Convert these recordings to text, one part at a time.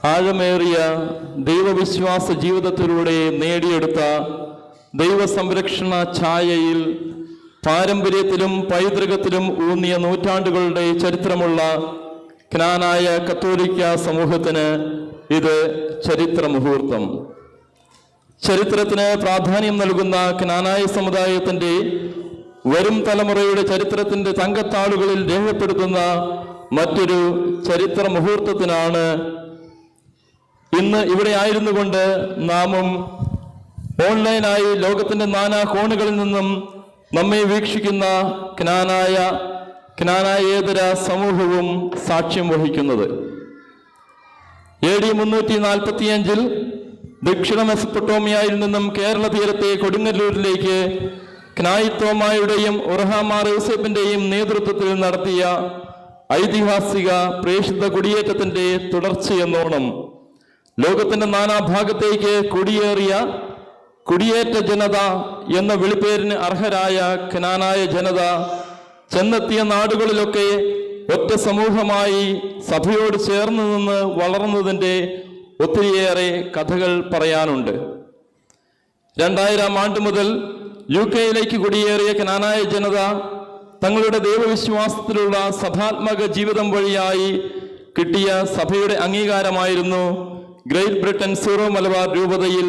ആഴമേറിയ ദൈവവിശ്വാസ ജീവിതത്തിലൂടെ നേടിയെടുത്ത ദൈവസംരക്ഷണ ഛായയിൽ പാരമ്പര്യത്തിലും പൈതൃകത്തിലും ഊന്നിയ നൂറ്റാണ്ടുകളുടെ ചരിത്രമുള്ള ക്നാനായ കത്തോലിക്ക സമൂഹത്തിന് ഇത് ചരിത്ര മുഹൂർത്തം. ചരിത്രത്തിന് പ്രാധാന്യം നൽകുന്ന ക്നാനായ സമുദായത്തിൻ്റെ വരും തലമുറയുടെ ചരിത്രത്തിൻ്റെ തങ്കത്താളുകളിൽ രേഖപ്പെടുത്തുന്ന മറ്റൊരു ചരിത്ര മുഹൂർത്തത്തിനാണ് ഇന്ന് ഇവിടെ ആയിരുന്നു കൊണ്ട് നാമും ഓൺലൈനായി ലോകത്തിൻ്റെ നാനാ കോണുകളിൽ നിന്നും നമ്മെ വീക്ഷിക്കുന്ന ക്നാനായേതര സമൂഹവും സാക്ഷ്യം വഹിക്കുന്നത്. AD 345 ദക്ഷിണ മെസപ്പൊട്ടോമിയയിൽ നിന്നും കേരള തീരത്തെ കൊടുങ്ങല്ലൂരിലേക്ക് ക്നായിത്തോമായുടെയും ഉർഹാമാർ യൂസഫിന്റെയും നേതൃത്വത്തിൽ നടത്തിയ ഐതിഹാസിക പ്രേക്ഷിത കുടിയേറ്റത്തിന്റെ തുടർച്ചയെന്നോണം ലോകത്തിന്റെ നാനാഭാഗത്തേക്ക് കുടിയേറ്റ ജനത എന്ന വിളിപ്പേരിന് അർഹരായ ക്നാനായ ജനത ചെന്നെത്തിയ നാടുകളിലൊക്കെ ഒറ്റ സമൂഹമായി സഭയോട് ചേർന്ന് നിന്ന് വളർന്നതിൻ്റെ ഒത്തിരിയേറെ കഥകൾ പറയാനുണ്ട്. 2000 ആണ്ട് മുതൽ UK കുടിയേറിയ ക്നാനായ ജനത തങ്ങളുടെ ദൈവവിശ്വാസത്തിലുള്ള സഭാത്മക ജീവിതം വഴിയായി കിട്ടിയ സഭയുടെ അംഗീകാരമായിരുന്നു ഗ്രേറ്റ് ബ്രിട്ടൻ സീറോ മലബാർ രൂപതയിൽ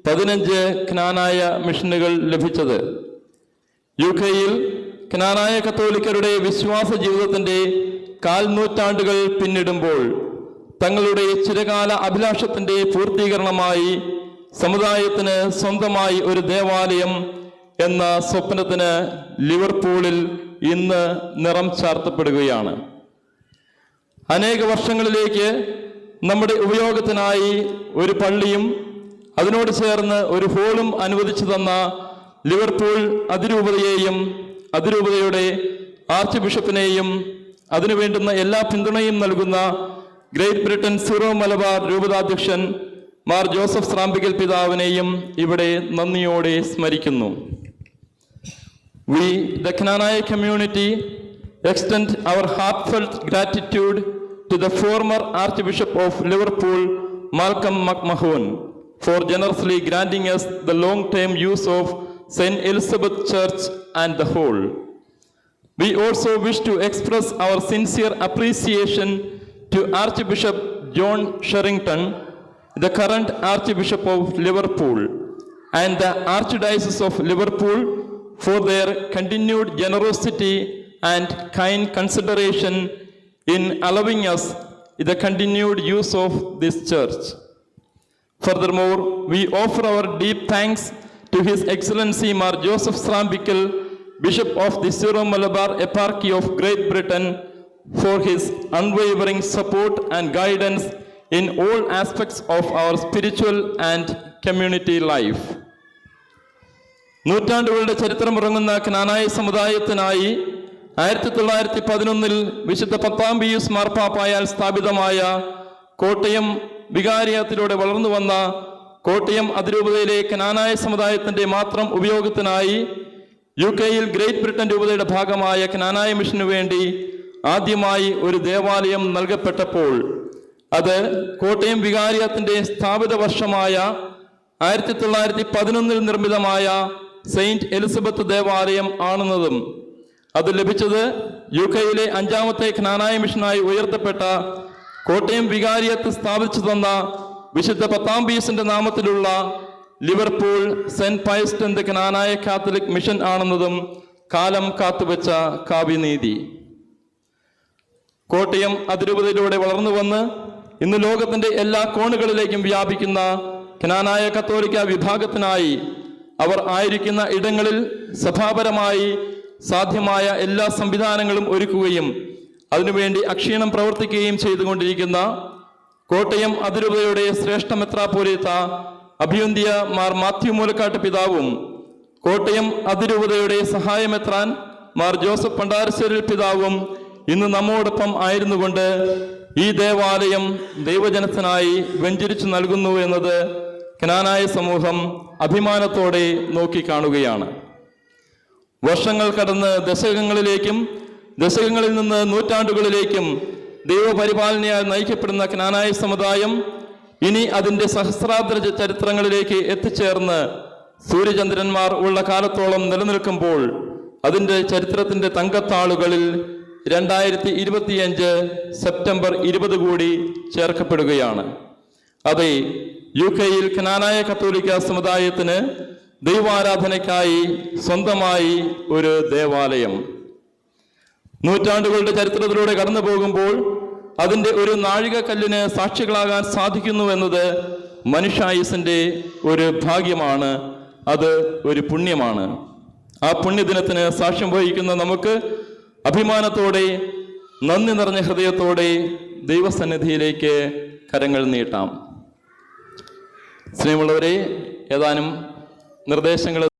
15 ക്നാനായ മിഷനുകൾ ലഭിച്ചത്. UK ക്നാനായ കത്തോലിക്കരുടെ വിശ്വാസ ജീവിതത്തിൻ്റെ 4 നൂറ്റാണ്ടുകൾ പിന്നിടുമ്പോൾ തങ്ങളുടെ ചിരകാല അഭിലാഷത്തിൻ്റെ പൂർത്തീകരണമായി സമുദായത്തിന് സ്വന്തമായി ഒരു ദേവാലയം എന്ന സ്വപ്നത്തിന് ലിവർപൂളിൽ ഇന്ന് നിറം ചാർത്തപ്പെടുകയാണ്. അനേക വർഷങ്ങളിലേക്ക് നമ്മുടെ ഉപയോഗത്തിനായി ഒരു പള്ളിയും അതിനോട് ചേർന്ന് ഒരു ഹോളും അനുവദിച്ചു തന്ന ലിവർപൂൾ അതിരൂപതയെയും അതിരൂപതയുടെ ആർച്ച് ബിഷപ്പിനെയും അതിനു വേണ്ടുന്ന എല്ലാ പിന്തുണയും നൽകുന്ന ഗ്രേറ്റ് ബ്രിട്ടൻ സീറോ മലബാർ രൂപതാധ്യക്ഷൻ മാർ ജോസഫ് സ്രാമ്പിക്കൽ പിതാവിനെയും ഇവിടെ നന്ദിയോടെ സ്മരിക്കുന്നു. We, the Knanaya community, extend our heartfelt gratitude to the former Archbishop of Liverpool, Malcolm McMahon, for generously granting us the long-term use of St. Elizabeth Church and the Hall. We also wish to express our sincere appreciation to Archbishop John Sherrington, the current Archbishop of Liverpool, and the Archdiocese of Liverpool for their continued generosity and kind consideration in allowing us the continued use of this church. Furthermore, we offer our deep thanks to His Excellency Mar Joseph Srambickle, Bishop of the Syro-Malabar Eparchy of Great Britain, for his unwavering support and guidance in all aspects of our spiritual and community life. നൂറ്റാണ്ടുകളുടെ ചരിത്രമുറങ്ങുന്ന ക്നാനായ സമുദായത്തിനായി 1911 വിശുദ്ധ 10-ാം Pius മാർപ്പാപ്പായാൽ സ്ഥാപിതമായ കോട്ടയം വികാരിയത്തിലൂടെ വളർന്നു വന്ന കോട്ടയം അതിരൂപതയിലെ ക്നാനായ സമുദായത്തിന്റെ മാത്രം ഉപയോഗത്തിനായി UK great Britain രൂപതയുടെ ഭാഗമായ ക്നാനായ മിഷനു വേണ്ടി ആദ്യമായി ഒരു ദേവാലയം നൽകപ്പെട്ടപ്പോൾ അത് കോട്ടയം വികാരിയത്തിന്റെ സ്ഥാപിത വർഷമായ 1911 നിർമ്മിതമായ സെയിന്റ് എലിസബത്ത് ദേവാലയം ആണെന്നതും അത് ലഭിച്ചത് UK 5-ാമത്തെ ക്നാനായ മിഷനായി ഉയർത്തപ്പെട്ട കോട്ടയം വികാരിയത്ത് സ്ഥാപിച്ചു തന്ന വിശുദ്ധ 10-ാം പിയൂസിന്റെ നാമത്തിലുള്ള Liverpool saint Pius X Knanaya Catholic mission ആണെന്നതും കാലം കാത്തുവെച്ച കാവ്യനീതി. കോട്ടയം അതിരൂപതയിലൂടെ വളർന്നു വന്ന് ഇന്ന് ലോകത്തിന്റെ എല്ലാ കോണുകളിലേക്കും വ്യാപിക്കുന്ന ക്നാനായ കത്തോലിക്ക വിഭാഗത്തിനായി അവർ ആയിരിക്കുന്ന ഇടങ്ങളിൽ സഭാപരമായി സാധ്യമായ എല്ലാ സംവിധാനങ്ങളും ഒരുക്കുകയും അതിനുവേണ്ടി അക്ഷീണം പ്രവർത്തിക്കുകയും ചെയ്തുകൊണ്ടിരിക്കുന്ന കോട്ടയം അതിരൂപതയുടെ ശ്രേഷ്ഠ മെത്രാപ്പോലീത്ത അഭിവന്ദ്യ മാർ മാത്യു മൂലക്കാട്ട് പിതാവും കോട്ടയം അതിരൂപതയുടെ സഹായമെത്രാൻ മാർ ജോസഫ് പണ്ടാരശ്ശേരിൽ പിതാവും ഇന്ന് നമ്മോടൊപ്പം ആയിരുന്നുകൊണ്ട് ഈ ദേവാലയം ദൈവജനത്തിനായി വെഞ്ചരിച്ചു നൽകുന്നു എന്നത് ക്നാനായ സമൂഹം അഭിമാനത്തോടെ നോക്കിക്കാണുകയാണ്. വർഷങ്ങൾ കടന്ന് ദശകങ്ങളിലേക്കും ദശകങ്ങളിൽ നിന്ന് നൂറ്റാണ്ടുകളിലേക്കും ദൈവപരിപാലനയാൽ നയിക്കപ്പെടുന്ന ക്നാനായ സമുദായം ഇനി അതിൻ്റെ സഹസ്രാബ്ദ ചരിത്രങ്ങളിലേക്ക് എത്തിച്ചേർന്ന് സൂര്യചന്ദ്രന്മാർ ഉള്ള കാലത്തോളം നിലനിൽക്കുമ്പോൾ അതിൻ്റെ ചരിത്രത്തിൻ്റെ തങ്കത്താളുകളിൽ 2025 സെപ്റ്റംബർ 20 കൂടി ചേർക്കപ്പെടുകയാണ്. അതെ, UK-യിൽ ക്നാനായ കത്തോലിക്ക സമുദായത്തിന് ദൈവാരാധനയ്ക്കായി സ്വന്തമായി ഒരു ദേവാലയം. നൂറ്റാണ്ടുകളുടെ ചരിത്രത്തിലൂടെ കടന്നു പോകുമ്പോൾ അതിൻ്റെ ഒരു നാഴികക്കല്ലിന് സാക്ഷികളാകാൻ സാധിക്കുന്നു എന്നത് മനുഷ്യായുസിൻ്റെ ഒരു ഭാഗ്യമാണ്, അത് ഒരു പുണ്യമാണ്. ആ പുണ്യദിനത്തിന് സാക്ഷ്യം വഹിക്കുന്ന നമുക്ക് അഭിമാനത്തോടെ, നന്ദി നിറഞ്ഞ ഹൃദയത്തോടെ ദൈവസന്നിധിയിലേക്ക് കരങ്ങൾ നീട്ടാം. സ്നേഹമുള്ളവരെ, ഏതാനും നിർദ്ദേശങ്ങൾ